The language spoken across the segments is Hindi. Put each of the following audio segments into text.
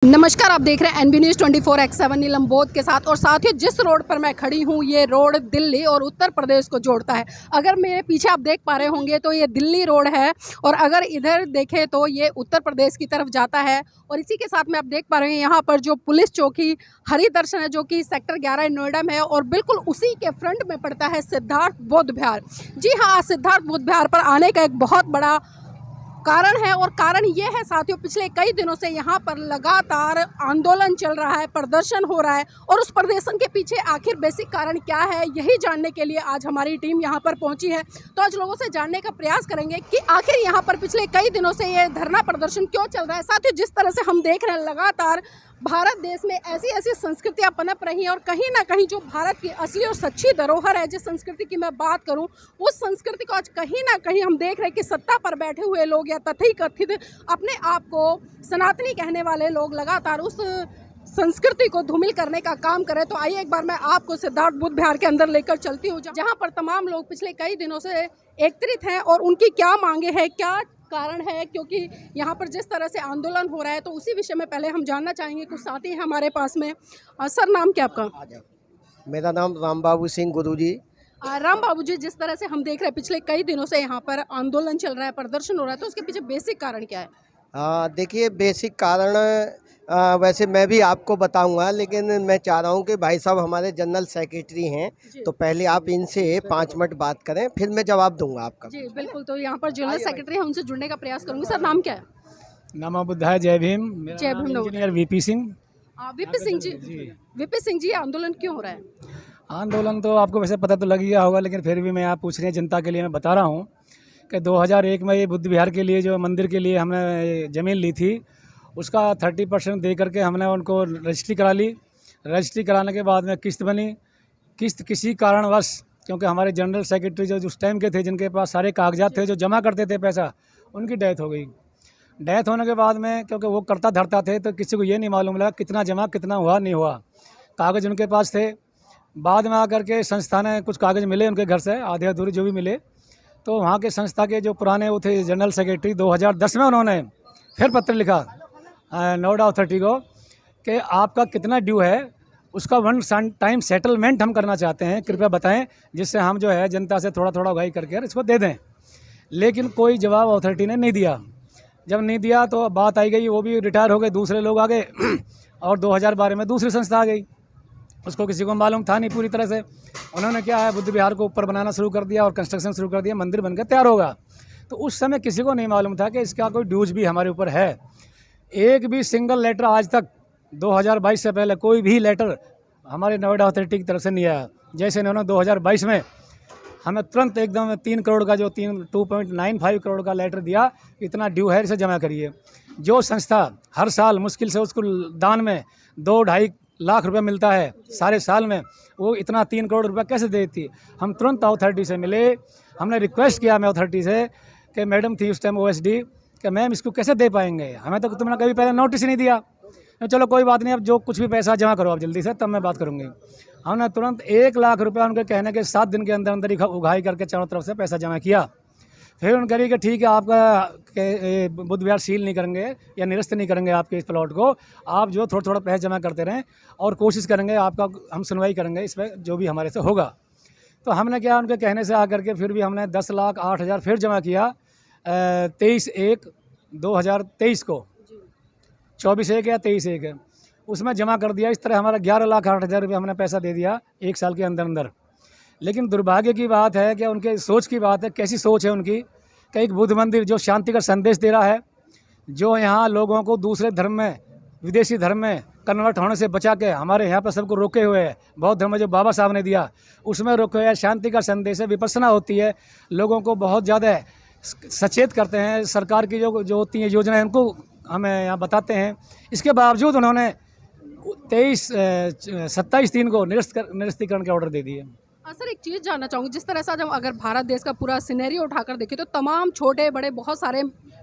नमस्कार, आप देख रहे हैं NB न्यूज़ 24/7 नीलम बोध के साथ। और साथ ही जिस रोड पर मैं खड़ी हूँ ये रोड दिल्ली और उत्तर प्रदेश को जोड़ता है। अगर मेरे पीछे आप देख पा रहे होंगे तो ये दिल्ली रोड है और अगर इधर देखें तो ये उत्तर प्रदेश की तरफ जाता है। और इसी के साथ में आप देख पा रहे हैं यहाँ पर जो पुलिस चौकी हरि दर्शन है जो कि सेक्टर 11 नोएडा में है और बिल्कुल उसी के फ्रंट में पड़ता है सिद्धार्थ बौद्ध विहार। जी हाँ, सिद्धार्थ बौद्ध विहार पर आने का एक बहुत बड़ा कारण है और कारण ये है साथियों, पिछले कई दिनों से यहाँ पर लगातार आंदोलन चल रहा है, प्रदर्शन हो रहा है और उस प्रदर्शन के पीछे आखिर बेसिक कारण क्या है, यही जानने के लिए आज हमारी टीम यहाँ पर पहुँची है। तो आज लोगों से जानने का प्रयास करेंगे कि आखिर यहाँ पर पिछले कई दिनों से ये धरना प्रदर्शन क्यों चल रहा है। साथियों, जिस तरह से हम देख रहे हैं लगातार भारत देश में ऐसी ऐसी संस्कृतियां पनप रही हैं और कहीं ना कहीं जो भारत की असली और सच्ची धरोहर है, जिस संस्कृति की मैं बात करूं, उस संस्कृति को आज कहीं ना कहीं हम देख रहे हैं कि सत्ता पर बैठे हुए लोग या तथाकथित अपने आप को सनातनी कहने वाले लोग लगातार उस संस्कृति को धूमिल करने का काम करें। तो आइए एक बार मैं आपको सिद्धार्थ बौद्ध विहार के अंदर लेकर चलती हूँ, जहाँ पर तमाम लोग पिछले कई दिनों से एकत्रित हैं और उनकी क्या मांगे हैं, क्या कारण है, क्योंकि यहाँ पर जिस तरह से आंदोलन हो रहा है तो उसी विषय में पहले हम जानना चाहेंगे। कुछ साथी हैं हमारे पास में। सर, नाम क्या आपका? मेरा नाम राम बाबू सिंह गुरुजी। राम बाबू जी, जिस तरह से हम देख रहे हैं पिछले कई दिनों से यहाँ पर आंदोलन चल रहा है, प्रदर्शन हो रहा है, तो उसके पीछे बेसिक कारण क्या है? देखिए, बेसिक कारण वैसे मैं भी आपको बताऊंगा, लेकिन मैं चाह रहा हूं कि भाई साहब हमारे जनरल सेक्रेटरी हैं, तो पहले आप इनसे 5 मिनट बात करें, फिर मैं जवाब दूंगा आपका। जी बिल्कुल। तो यहाँ पर जनरल सेक्रेटरी है, उनसे जुड़ने का प्रयास करूँगी। सर, नाम क्या है? नमो बुद्धाय, जय भीम। जय Bhim. Engineer VP Singh. VP Singh ji, VP Singh ji, आंदोलन क्यों हो रहा है? आंदोलन तो आपको वैसे पता तो लग गया होगा, लेकिन फिर भी मैं आप पूछ रहे हैं जनता के लिए मैं बता रहा हूँ कि 2001 में ये बुद्ध विहार के लिए जो मंदिर के लिए हमने ज़मीन ली थी उसका 30% दे करके हमने उनको रजिस्ट्री करा ली। रजिस्ट्री कराने के बाद में किस्त बनी। किस्त किसी कारणवश, क्योंकि हमारे जनरल सेक्रेटरी जो उस टाइम के थे, जिनके पास सारे कागजात थे, जो जमा करते थे पैसा, उनकी डेथ हो गई। डेथ होने के बाद में क्योंकि वो करता धरता थे तो किसी को ये नहीं मालूम लगा कितना जमा कितना हुआ नहीं हुआ। कागज़ उनके पास थे। बाद में आकर के संस्था ने कुछ कागज़ मिले उनके घर से, आधे अधूरे जो भी मिले, तो वहाँ के संस्था के जो पुराने वो थे जनरल सेक्रेटरी, 2010 में उन्होंने फिर पत्र लिखा नोएडा अथॉरिटी को कि आपका कितना ड्यू है, उसका वन टाइम सेटलमेंट हम करना चाहते हैं, कृपया बताएं, जिससे हम जो है जनता से थोड़ा थोड़ा उगाही करके इसको दे दें। लेकिन कोई जवाब अथॉरिटी ने नहीं दिया। जब नहीं दिया तो बात आई गई, वो भी रिटायर हो गए, दूसरे लोग आ गए और 2012 में दूसरी संस्था आ गई। उसको किसी को मालूम था नहीं पूरी तरह से। उन्होंने क्या है, बुद्ध विहार को ऊपर बनाना शुरू कर दिया और कंस्ट्रक्शन शुरू कर दिया, मंदिर बनकर तैयार होगा। तो उस समय किसी को नहीं मालूम था कि इसका कोई ड्यूज भी हमारे ऊपर है। एक भी सिंगल लेटर आज तक 2022 से पहले कोई भी लेटर हमारे नोएडा अथॉरिटी की तरफ से नहीं आया। जैसे इन्होंने 2022 में हमें तुरंत एकदम 3 करोड़ का जो 2.95 करोड़ का लेटर दिया, इतना ड्यू है, इसे जमा करिए। जो संस्था हर साल मुश्किल से उसको दान में 2-2.5 लाख रुपए मिलता है सारे साल में, वो इतना 3 करोड़ रुपए कैसे देती? हम तुरंत अथॉरिटी से मिले, हमने रिक्वेस्ट किया मैं अथॉरिटी से कि मैडम थी उस टाइम OSD, कि मैम इसको कैसे दे पाएंगे, हमें तो तुमने कभी पहले नोटिस ही नहीं दिया। चलो कोई बात नहीं, अब जो कुछ भी पैसा जमा करो आप जल्दी से, तब मैं बात करूँगी। हमने तुरंत 1 लाख रुपया उनके कहने के 7 दिन के अंदर अंदर ही उगाही करके चारों तरफ से पैसा जमा किया। फिर उन्होंने कही कि ठीक है, आपका बुद्ध विहार सील नहीं करेंगे या निरस्त नहीं करेंगे आपके इस प्लॉट को, आप जो थोड़ा थोड़ा पैसा जमा करते रहें और कोशिश करेंगे, आपका हम सुनवाई करेंगे इस पर जो भी हमारे से होगा। तो हमने क्या, उनके कहने से आकर के फिर भी हमने 10,08,000 फिर जमा किया 23/1/2023 को, 24/1 या 23/1 है, उसमें जमा कर दिया। इस तरह हमारा 11,08,000 रुपये हमने पैसा दे दिया 1 साल के अंदर अंदर। लेकिन दुर्भाग्य की बात है कि उनके सोच की बात है, कैसी सोच है उनकी कि एक बुद्ध मंदिर जो शांति का संदेश दे रहा है, जो यहाँ लोगों को दूसरे धर्म में, विदेशी धर्म में कन्वर्ट होने से बचा के हमारे यहाँ पर सबको रोके हुए है, बौद्ध धर्म जो बाबा साहब ने दिया उसमें रोके हुए है, शांति का संदेश है, विपස්සना होती है, लोगों को बहुत ज़्यादा सचेत करते हैं, सरकार की जो होती है योजनाएं उनको हमें यहाँ बताते हैं। इसके बावजूद उन्होंने 27/3 को निरस्तीकरण के ऑर्डर दे दिए। सर, एक चीज़ जानना चाहूँगी, जिस तरह से जब अगर भारत देश का पूरा सिनेरियो उठाकर देखें तो तमाम छोटे बड़े बहुत सारे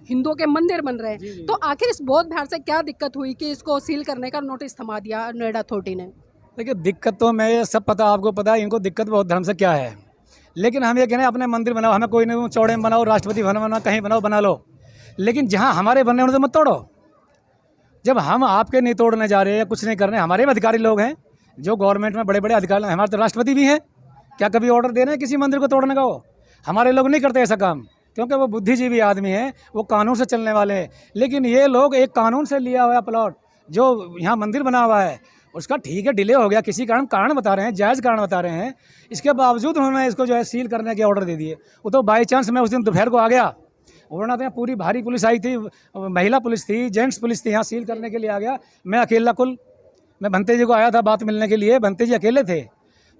हिंदुओं के मंदिर बन रहे हैं, तो आखिर इस बौद्ध विहार से क्या दिक्कत हुई कि इसको सील करने का नोटिस थमा दिया नोएडा अथॉरिटी ने? देखिए, दिक्कत तो मैं सब पता, आपको पता है इनको दिक्कत बौद्ध धर्म से क्या है। लेकिन हम ये कह रहे हैं अपने मंदिर बनाओ, हमें कोई नहीं, चौड़े में बनाओ, राष्ट्रपति भवन बनाओ, कहीं बनाओ, बना लो, लेकिन जहाँ हमारे बनने उन्हें तो मत तोड़ो। जब हम आपके नहीं तोड़ने जा रहे हैं, कुछ नहीं कर रहे हैं, हमारे भी अधिकारी लोग हैं जो गवर्नमेंट में बड़े बड़े अधिकारी, हमारे तो राष्ट्रपति भी हैं, क्या कभी ऑर्डर दे रहे हैं किसी मंदिर को तोड़ने का? वो हमारे लोग नहीं करते ऐसा काम, क्योंकि वो बुद्धिजीवी आदमी हैं, वो कानून से चलने वाले हैं। लेकिन ये लोग एक कानून से लिया हुआ प्लॉट जो यहाँ मंदिर बना हुआ है, उसका ठीक है डिले हो गया, किसी कारण बता रहे हैं, जायज़ कारण बता रहे हैं, इसके बावजूद उन्होंने इसको जो है सील करने के ऑर्डर दे दिए। वो तो बाई चांस मैं उस दिन दोपहर को आ गया, वरना तो यहाँ पूरी भारी पुलिस आई थी, महिला पुलिस थी, जेंट्स पुलिस थी, यहाँ सील करने के लिए आ गया। मैं अकेला मैं भंते जी को आया था बात मिलने के लिए, भंते जी अकेले थे,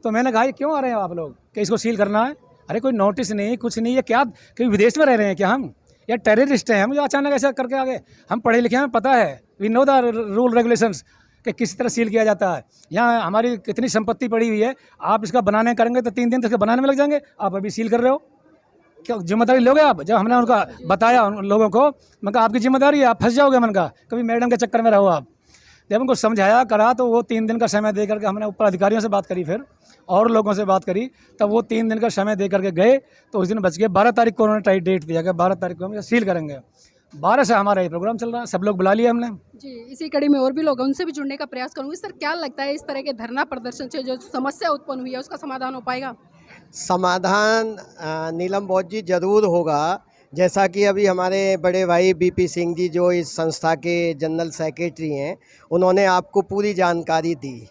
तो मैंने कहा क्यों आ रहे हैं आप लोग कि इसको सील करना है? अरे कोई नोटिस नहीं, कुछ नहीं, ये क्या कहीं विदेश में रह रहे हैं क्या हम, या टेररिस्ट हैं हम जो अचानक ऐसा करके आ गए? हम पढ़े लिखे हैं, पता है, we know the rule regulations कि किस तरह सील किया जाता है। यहाँ हमारी कितनी संपत्ति पड़ी हुई है, आप इसका बनाने करेंगे तो 3 दिन तक बनाने में लग जाएंगे, आप अभी सील कर रहे हो, क्या जिम्मेदारी लोगे आप? जब हमने उनका बताया उन लोगों को, मैं कहा आपकी जिम्मेदारी है, आप फंस जाओगे, मन का कभी मैडम के चक्कर में रहो आप। जब उनको समझाया करा तो वो 3 दिन का समय दे करके, हमने ऊपर अधिकारियों से बात करी, फिर और लोगों से बात करी, तब वो 3 दिन का समय दे करके गए, तो उस दिन बच गए। 12 तारीख को उन्होंने टाइट डेट दिया कि 12 तारीख को हम सील करेंगे। 12 से हमारा ये प्रोग्राम चल रहा है, सब लोग बुला लिया हमने जी। इसी कड़ी में और भी लोग हैं, उनसे भी जुड़ने का प्रयास करूँगी। सर क्या लगता है इस तरह के धरना प्रदर्शन से जो समस्या उत्पन्न हुई है उसका समाधान हो पाएगा? समाधान नीलम बौद्ध जी ज़रूर होगा। जैसा कि अभी हमारे बड़े भाई बीपी सिंह जी जो इस संस्था के जनरल सेक्रेटरी हैं, उन्होंने आपको पूरी जानकारी दी,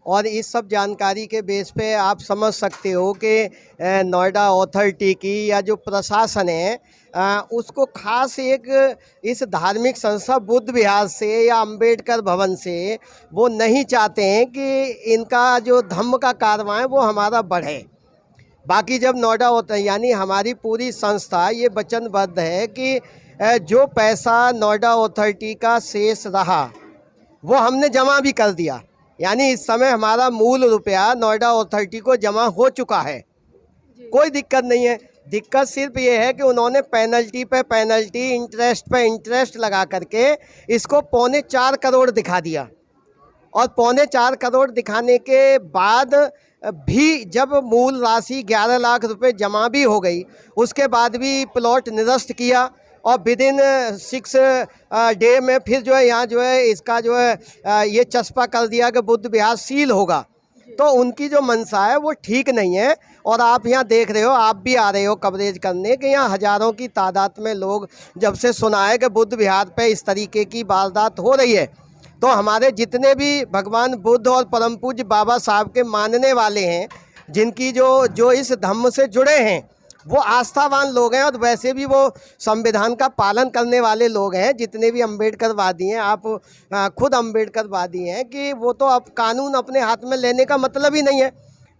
और इस सब जानकारी के बेस पे आप समझ सकते हो कि नोएडा अथॉरिटी की या जो प्रशासन है उसको खास एक इस धार्मिक संस्था बुद्ध विहार से या अंबेडकर भवन से वो नहीं चाहते हैं कि इनका जो धम्म का कारवां है वो हमारा बढ़े। बाकी जब नोएडा होता है, यानी हमारी पूरी संस्था ये वचनबद्ध है कि जो पैसा नोएडा अथॉरिटी का शेष रहा वो हमने जमा भी कर दिया, यानी इस समय हमारा मूल रुपया नोएडा अथॉरिटी को जमा हो चुका है, कोई दिक्कत नहीं है। दिक्कत सिर्फ ये है कि उन्होंने पेनल्टी पे पेनल्टी, इंटरेस्ट पे इंटरेस्ट लगा करके इसको 3.25 करोड़ दिखा दिया, और 3.25 करोड़ दिखाने के बाद भी जब मूल राशि 11 लाख रुपए जमा भी हो गई, उसके बाद भी प्लॉट निरस्त किया, और विद इन 6 डे में फिर जो है यहाँ जो है इसका जो है ये चस्पा कर दिया कि बुद्ध विहार सील होगा। तो उनकी जो मंशा है वो ठीक नहीं है। और आप यहाँ देख रहे हो, आप भी आ रहे हो कवरेज करने कि यहाँ हज़ारों की तादाद में लोग जब से सुना है कि बुद्ध विहार पे इस तरीके की वारदात हो रही है, तो हमारे जितने भी भगवान बुद्ध और परम पूज्य बाबा साहब के मानने वाले हैं, जिनकी जो इस धम्म से जुड़े हैं, वो आस्थावान लोग हैं, और वैसे भी वो संविधान का पालन करने वाले लोग हैं। जितने भी अम्बेडकरवादी हैं, आप खुद अम्बेडकरवादी हैं, कि वो तो अब कानून अपने हाथ में लेने का मतलब ही नहीं है,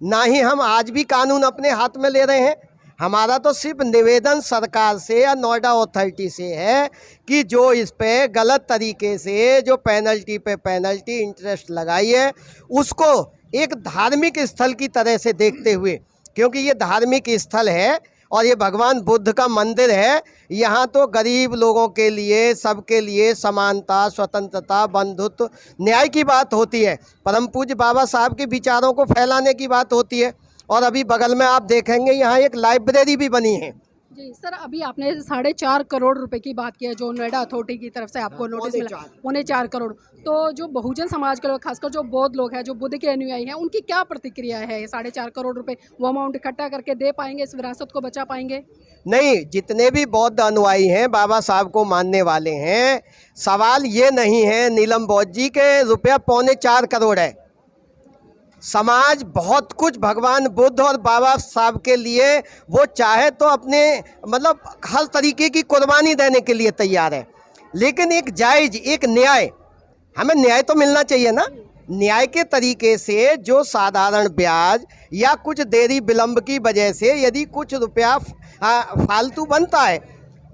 ना ही हम आज भी कानून अपने हाथ में ले रहे हैं। हमारा तो सिर्फ निवेदन सरकार से या नोएडा अथॉरिटी से है कि जो इस पे गलत तरीके से जो पेनल्टी पे पेनल्टी, इंटरेस्ट लगाई है, उसको एक धार्मिक स्थल की तरह से देखते हुए, क्योंकि ये धार्मिक स्थल है और ये भगवान बुद्ध का मंदिर है, यहाँ तो गरीब लोगों के लिए, सबके लिए समानता, स्वतंत्रता, बंधुत्व, न्याय की बात होती है, परम पूज्य बाबा साहब के विचारों को फैलाने की बात होती है। और अभी बगल में आप देखेंगे यहाँ एक लाइब्रेरी भी बनी है। जी सर, अभी आपने 4.5 करोड़ रुपए की बात की है जो नोएडा अथॉरिटी की तरफ से आपको नोटिस मिला, 4.5 करोड़। तो जो बहुजन समाज के लोग, खासकर जो बौद्ध लोग हैं, जो बुद्ध के अनुयायी हैं, उनकी क्या प्रतिक्रिया है? 4.5 करोड़ रुपए वो अमाउंट इकट्ठा करके दे पाएंगे, इस विरासत को बचा पाएंगे? नहीं, जितने भी बौद्ध अनुयायी हैं, बाबा साहब को मानने वाले हैं, सवाल ये नहीं है नीलम बौद्ध जी के रुपया 4.25 करोड़ है। समाज बहुत कुछ भगवान बुद्ध और बाबा साहब के लिए वो चाहे तो अपने मतलब हर तरीके की कुर्बानी देने के लिए तैयार है, लेकिन एक जायज़, एक न्याय, हमें न्याय तो मिलना चाहिए ना। न्याय के तरीके से जो साधारण ब्याज या कुछ देरी विलंब की वजह से यदि कुछ रुपया फालतू बनता है,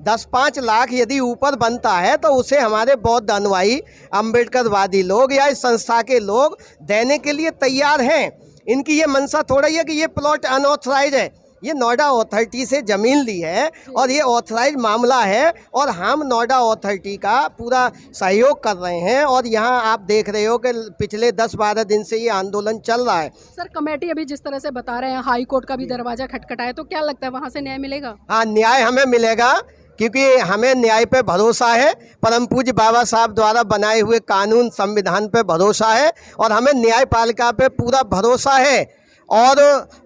10-5 लाख यदि ऊपर बनता है, तो उसे हमारे बौद्ध अनुयायी, अम्बेडकरवादी लोग या इस संस्था के लोग देने के लिए तैयार हैं। इनकी ये मंशा थोड़ा ही है कि ये प्लॉट अनऑथराइज है, ये नोएडा अथॉरिटी से ज़मीन ली है और ये ऑथराइज मामला है, और हम नोएडा अथॉरिटी का पूरा सहयोग कर रहे हैं। और यहाँ आप देख रहे हो कि पिछले 10-12 दिन से ये आंदोलन चल रहा है। सर, कमेटी अभी जिस तरह से बता रहे हैं, हाई कोर्ट का भी दरवाजा खटखटाया, तो क्या लगता है वहाँ से न्याय मिलेगा? हाँ, न्याय हमें मिलेगा। क्योंकि हमें न्याय पे भरोसा है, परम पूज्य बाबा साहब द्वारा बनाए हुए कानून संविधान पे भरोसा है और हमें न्यायपालिका पे पूरा भरोसा है। और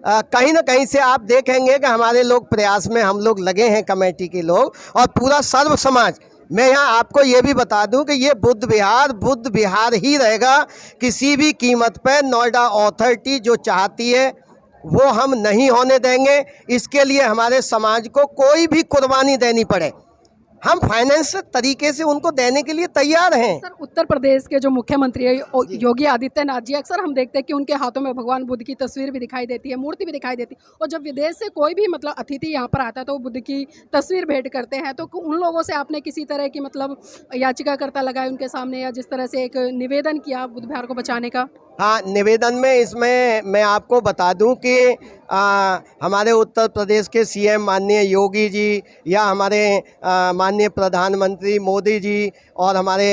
कहीं ना कहीं से आप देखेंगे कि हमारे लोग प्रयास में हम लोग लगे हैं, कमेटी के लोग और पूरा सर्व समाज। मैं यहाँ आपको ये भी बता दूं कि ये बुद्ध विहार ही रहेगा। किसी भी कीमत पर नोएडा अथॉरिटी जो चाहती है वो हम नहीं होने देंगे। इसके लिए हमारे समाज को कोई भी कुर्बानी देनी पड़े, हम फाइनेंस तरीके से उनको देने के लिए तैयार हैं। सर, उत्तर प्रदेश के जो मुख्यमंत्री है योगी आदित्यनाथ जी, अक्सर हम देखते हैं कि उनके हाथों में भगवान बुद्ध की तस्वीर भी दिखाई देती है, मूर्ति भी दिखाई देती है, और जब विदेश से कोई भी मतलब अतिथि यहाँ पर आता है तो वो बुद्ध की तस्वीर भेंट करते हैं। तो उन लोगों से आपने किसी तरह की मतलब याचिकाकर्ता लगाई उनके सामने, या जिस तरह से एक निवेदन किया बुद्ध विहार को बचाने का? हाँ, निवेदन में इसमें मैं आपको बता दूं कि हमारे उत्तर प्रदेश के सीएम माननीय योगी जी, या हमारे माननीय प्रधानमंत्री मोदी जी, और हमारे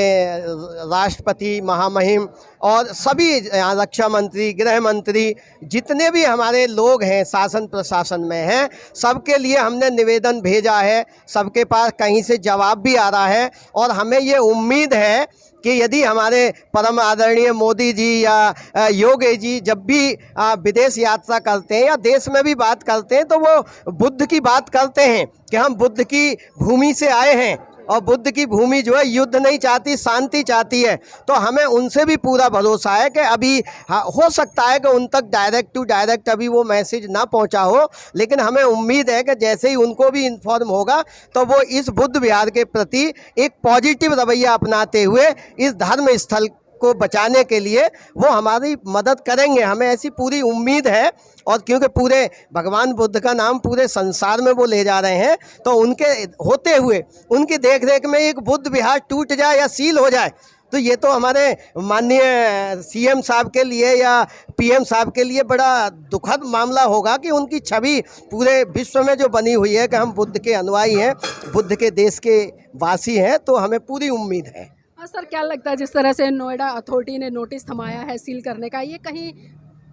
राष्ट्रपति महामहिम, और सभी रक्षा मंत्री, गृह मंत्री, जितने भी हमारे लोग हैं शासन प्रशासन में हैं, सबके लिए हमने निवेदन भेजा है। सबके पास कहीं से जवाब भी आ रहा है और हमें ये उम्मीद है कि यदि हमारे परम आदरणीय मोदी जी या योगी जी जब भी विदेश यात्रा करते हैं या देश में भी बात करते हैं तो वो बुद्ध की बात करते हैं कि हम बुद्ध की भूमि से आए हैं और बुद्ध की भूमि जो है युद्ध नहीं चाहती, शांति चाहती है। तो हमें उनसे भी पूरा भरोसा है कि अभी हो सकता है कि उन तक डायरेक्ट टू डायरेक्ट अभी वो मैसेज ना पहुंचा हो, लेकिन हमें उम्मीद है कि जैसे ही उनको भी इन्फॉर्म होगा तो वो इस बुद्ध विहार के प्रति एक पॉजिटिव रवैया अपनाते हुए इस धर्म स्थल को बचाने के लिए वो हमारी मदद करेंगे। हमें ऐसी पूरी उम्मीद है, और क्योंकि पूरे भगवान बुद्ध का नाम पूरे संसार में वो ले जा रहे हैं, तो उनके होते हुए उनकी देखरेख में एक बुद्ध विहार टूट जाए या सील हो जाए तो ये तो हमारे माननीय सीएम साहब के लिए या पीएम साहब के लिए बड़ा दुखद मामला होगा कि उनकी छवि पूरे विश्व में जो बनी हुई है कि हम बुद्ध के अनुयायी हैं, बुद्ध के देश के वासी हैं, तो हमें पूरी उम्मीद है। हाँ सर, क्या लगता है जिस तरह से नोएडा अथॉरिटी ने नोटिस थमाया है सील करने का, ये कहीं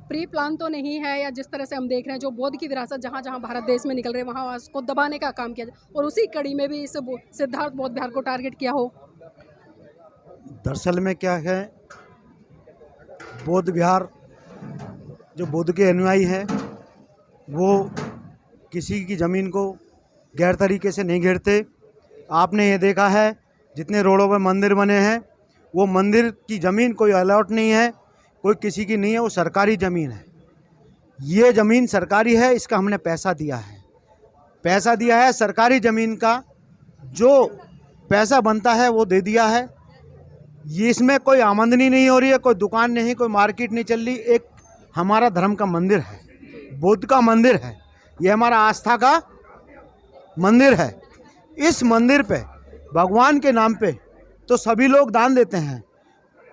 प्री प्लान तो नहीं है? या जिस तरह से हम देख रहे हैं जो बौद्ध की विरासत जहाँ जहाँ भारत देश में निकल रहे हैं वहाँ उसको दबाने का काम किया जाए और उसी कड़ी में भी इस सिद्धार्थ बौद्ध विहार को टारगेट किया हो? दरअसल में क्या है, बौद्ध विहार जो बुद्ध के अनुयायी हैं वो किसी की ज़मीन को गैर तरीके से नहीं घेरते। आपने ये देखा है जितने रोडों पर मंदिर बने हैं वो मंदिर की ज़मीन कोई अलॉट नहीं है, कोई किसी की नहीं है, वो सरकारी ज़मीन है। ये ज़मीन सरकारी है, इसका हमने पैसा दिया है सरकारी ज़मीन का जो पैसा बनता है वो दे दिया है। ये इसमें कोई आमदनी नहीं हो रही है, कोई दुकान नहीं, कोई मार्केट नहीं चल रही। एक हमारा धर्म का मंदिर है, बुद्ध का मंदिर है, ये हमारा आस्था का मंदिर है। इस मंदिर पे भगवान के नाम पे तो सभी लोग दान देते हैं,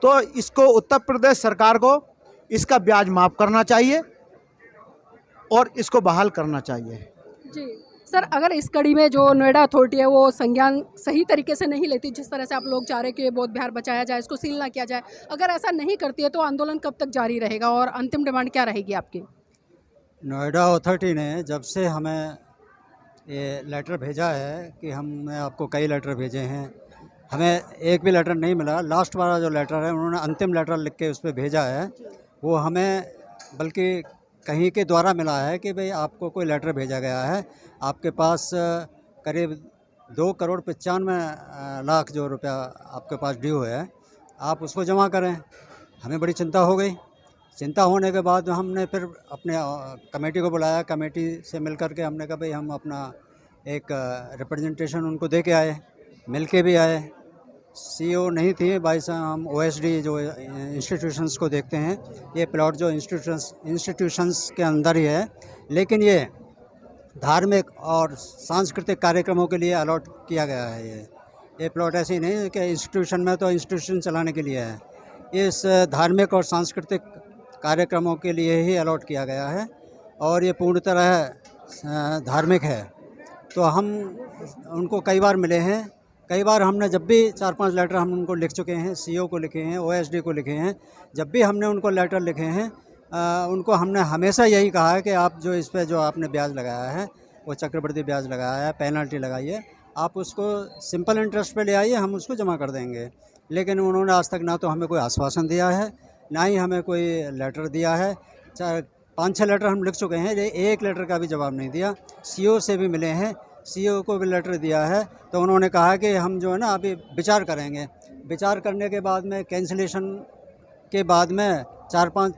तो इसको उत्तर प्रदेश सरकार को इसका ब्याज माफ़ करना चाहिए और इसको बहाल करना चाहिए। जी सर, अगर इस कड़ी में जो नोएडा अथॉरिटी है वो संज्ञान सही तरीके से नहीं लेती, जिस तरह से आप लोग चाह रहे हैं कि बौद्ध विहार बचाया जाए, इसको सील ना किया जाए, अगर ऐसा नहीं करती है तो आंदोलन कब तक जारी रहेगा और अंतिम डिमांड क्या रहेगी आपकी? नोएडा अथॉरिटी ने जब से हमें ये लेटर भेजा है कि हमने आपको कई लेटर भेजे हैं, हमें एक भी लेटर नहीं मिला। लास्ट वाला जो लेटर है उन्होंने अंतिम लेटर लिख के उस पर भेजा है, वो हमें बल्कि कहीं के द्वारा मिला है कि भाई आपको कोई लेटर भेजा गया है, आपके पास करीब 2,95,00,000 जो रुपया आपके पास ड्यू है, आप उसको जमा करें। हमें बड़ी चिंता हो गई। चिंता होने के बाद हमने फिर अपने कमेटी को बुलाया, कमेटी से मिल कर के हमने कहा भाई हम अपना एक रिप्रेजेंटेशन उनको दे के आए, मिल के भी आए। सीईओ नहीं थी भाई साहब, हम ओएसडी जो इंस्टीट्यूशंस को देखते हैं, ये प्लॉट जो इंस्टीट्यूशंस के अंदर ही है, लेकिन ये धार्मिक और सांस्कृतिक कार्यक्रमों के लिए अलॉट किया गया है। ये प्लॉट ऐसे ही नहीं है कि इंस्टीट्यूशन में तो इंस्टीट्यूशन चलाने के लिए है, इस धार्मिक और सांस्कृतिक कार्यक्रमों के लिए ही अलॉट किया गया है और ये पूर्ण तरह धार्मिक है। तो हम उनको कई बार मिले हैं, कई बार हमने जब भी 4-5 लेटर हम उनको लिख चुके हैं, सीईओ को लिखे हैं, ओएसडी को लिखे हैं। जब भी हमने उनको लेटर लिखे हैं उनको हमने हमेशा यही कहा है कि आप जो इस पे जो आपने ब्याज लगाया है वो चक्रवृद्धि ब्याज लगाया है, पेनल्टी लगाई है, आप उसको सिंपल इंटरेस्ट पे ले आइए, हम उसको जमा कर देंगे। लेकिन उन्होंने आज तक ना तो हमें कोई आश्वासन दिया है, ना ही हमें कोई लेटर दिया है। 5-6 लेटर हम लिख चुके हैं, एक लेटर का भी जवाब नहीं दिया। सीओ से भी मिले हैं, सीओ को भी लेटर दिया है, तो उन्होंने कहा कि हम जो है ना अभी विचार करेंगे। विचार करने के बाद में कैंसिलेशन के बाद में 4-5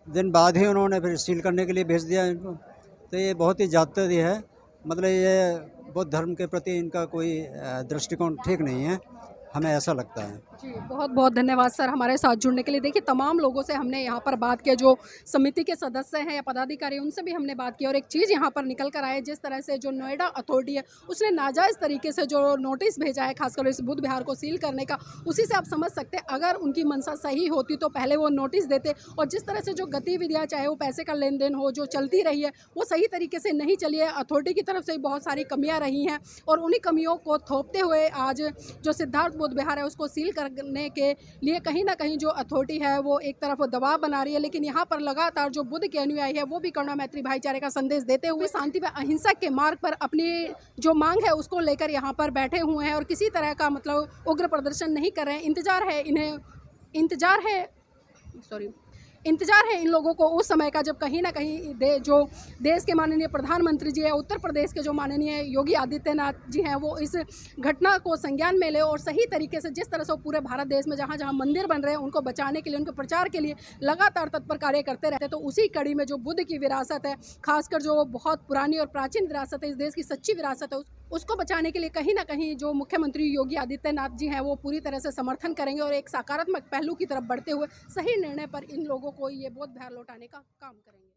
दिन बाद ही उन्होंने फिर सील करने के लिए भेज दिया इनको। तो ये बहुत ही जाती है, मतलब ये बौद्ध धर्म के प्रति इनका कोई दृष्टिकोण ठीक नहीं है, हमें ऐसा लगता है। जी, बहुत बहुत धन्यवाद सर हमारे साथ जुड़ने के लिए। देखिए तमाम लोगों से हमने यहाँ पर बात की, जो समिति के सदस्य हैं या पदाधिकारी उनसे भी हमने बात की, और एक चीज़ यहाँ पर निकल कर आए, जिस तरह से जो नोएडा अथॉरिटी है उसने नाजायज़ तरीके से जो नोटिस भेजा है खासकर इस बुद्ध विहार को सील करने का, उसी से आप समझ सकते हैं अगर उनकी मंशा सही होती तो पहले वो नोटिस देते। और जिस तरह से जो गतिविधियाँ, चाहे वो पैसे का लेन देन हो, जो चलती रही है वो सही तरीके से नहीं चली है। अथॉरिटी की तरफ से बहुत सारी कमियाँ रही हैं, और उन्हीं कमियों को थोपते हुए आज जो सिद्धार्थ बुद्ध विहार है उसको सील करने के लिए कहीं ना कहीं जो अथॉरिटी है वो एक तरफ दबाव बना रही है। लेकिन यहाँ पर लगातार जो बुद्ध के अनुयायी है वो भी करुणा मैत्री भाईचारे का संदेश देते हुए शांति व अहिंसा के मार्ग पर अपनी जो मांग है उसको लेकर यहाँ पर बैठे हुए हैं, और किसी तरह का मतलब उग्र प्रदर्शन नहीं कर रहे हैं। इंतजार है इन लोगों को उस समय का जब कहीं ना कहीं जो देश के माननीय प्रधानमंत्री जी है, उत्तर प्रदेश के जो माननीय योगी आदित्यनाथ जी हैं, वो इस घटना को संज्ञान में ले और सही तरीके से जिस तरह से पूरे भारत देश में जहाँ जहाँ मंदिर बन रहे हैं उनको बचाने के लिए, उनके प्रचार के लिए लगातार तत्पर कार्य करते रहते हैं। तो उसी कड़ी में जो बुद्ध की विरासत है, खासकर जो बहुत पुरानी और प्राचीन विरासत है, इस देश की सच्ची विरासत है, उसको बचाने के लिए कहीं ना कहीं जो मुख्यमंत्री योगी आदित्यनाथ जी हैं वो पूरी तरह से समर्थन करेंगे, और एक सकारात्मक पहलू की तरफ बढ़ते हुए सही निर्णय पर इन लोगों को ये बौद्ध विहार लौटाने का काम करेंगे।